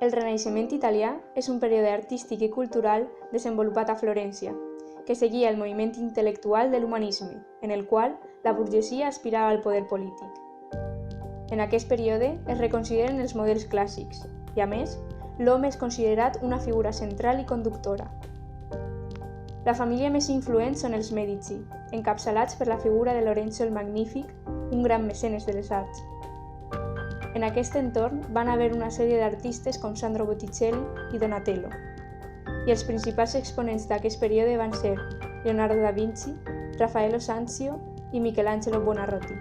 El Renaixement italià és un període artístic i cultural desenvolupat a Florència, que seguia el moviment intel·lectual de l'humanisme, en el qual la burgesia aspirava al poder polític. En aquest període es reconsideren els models clàssics i, a més, l'home és considerat una figura central i conductora. La família més influent són els Mèdici, encapçalats per la figura de Lorenzo el Magnífic, un gran mecenes de les arts. En aquest entorn van haver una sèrie d'artistes com Sandro Botticelli i Donatello, i els principals exponents d'aquest període van ser Leonardo da Vinci, Raffaello Sanzio i Michelangelo Buonarroti.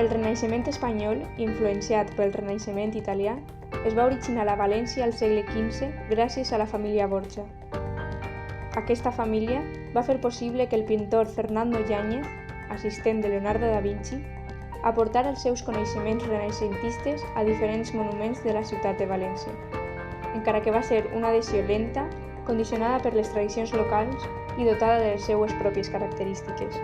El Renaixement espanyol, influenciat pel Renaixement italià, es va originar a València al segle XV gràcies a la família Borja. Aquesta família va fer possible que el pintor Fernando Yáñez, assistent de Leonardo da Vinci, aportara els seus coneixements renaixentistes a diferents monuments de la ciutat de València, encara que va ser una adhesió lenta, condicionada per les tradicions locals i dotada de les seues pròpies característiques.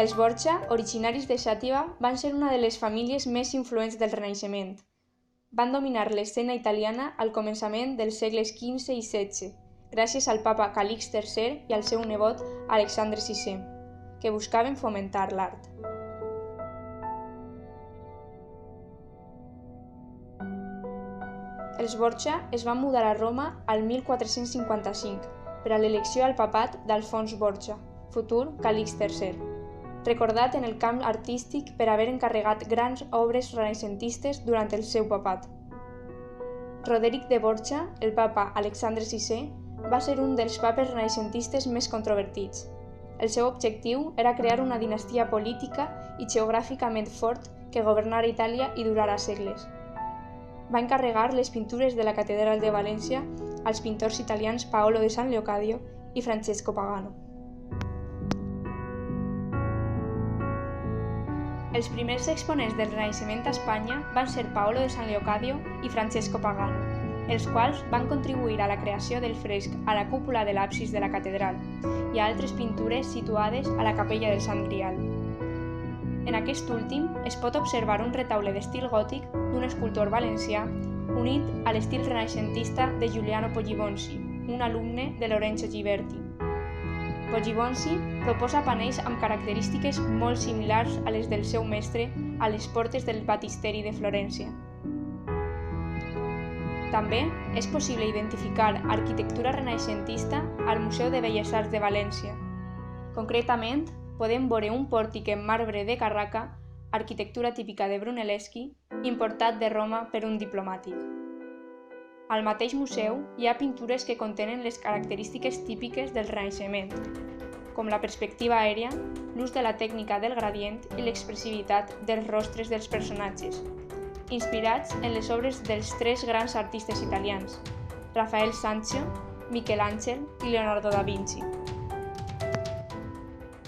Els Borja, originaris de Xàtiva, van ser una de les famílies més influents del Renaixement. Van dominar l'escena italiana al començament dels segles XV i XVI, gràcies al papa Calixt III i al seu nebot Alexandre VI, que buscaven fomentar l'art. Els Borja es van mudar a Roma al 1455 per a l'elecció al papat d'Alfons Borja, futur Calixt III, recordat en el camp artístic per haver encarregat grans obres renaixentistes durant el seu papat. Roderic de Borja, el papa Alexandre VI, va ser un dels papes renaixentistes més controvertits. El seu objectiu era crear una dinastia política i geogràficament fort que governara Itàlia i durara segles. Va encarregar les pintures de la Catedral de València als pintors italians Paolo de San Leocadio i Francesco Pagano. Els primers exponents del Renaixement a Espanya van ser Paolo de San Leocadio i Francesco Pagano, els quals van contribuir a la creació del fresc a la cúpula de l'absis de la catedral i a altres pintures situades a la capella del Sant Grial. En aquest últim es pot observar un retaule d'estil gòtic d'un escultor valencià unit a l'estil renaixentista de Giuliano Poggibonsi, un alumne de Lorenzo Ghiberti. Poggibonsi proposa panells amb característiques molt similars a les del seu mestre a les portes del Batisteri de Florència. També és possible identificar arquitectura renaixentista al Museu de Belles Arts de València. Concretament, podem veure un pòrtic en marbre de Carraca, arquitectura típica de Brunelleschi, importat de Roma per un diplomàtic. Al mateix museu hi ha pintures que contenen les característiques típiques del Renaixement, com la perspectiva aèria, l'ús de la tècnica del gradient i l'expressivitat dels rostres dels personatges, inspirats en les obres dels tres grans artistes italians, Raffaello Sanzio, Michelangelo i Leonardo da Vinci.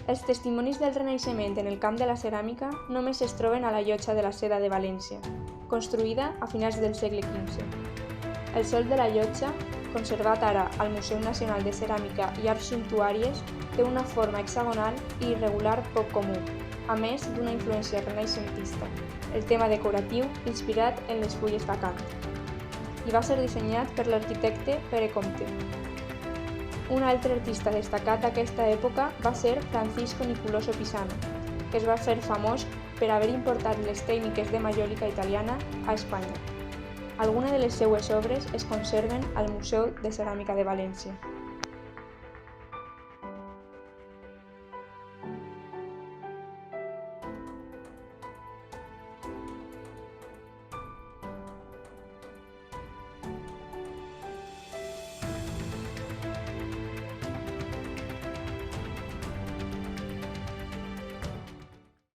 Els testimonis del Renaixement en el camp de la ceràmica només es troben a la Llotja de la Seda de València, construïda a finals del segle XV. El sòl de la llotja, conservat ara al Museu Nacional de Ceràmica i Arts Sumptuàries, té una forma hexagonal i irregular poc comú, a més d'una influència renaixentista, el tema decoratiu inspirat en les fulles d'acant, i va ser dissenyat per l'arquitecte Pere Comte. Un altre artista destacat d'aquesta època va ser Francisco Nicoloso Pisano, que es va fer famós per haver importat les tècniques de majòlica italiana a Espanya. Algunes de les seues obres es conserven al Museu de Ceràmica de València.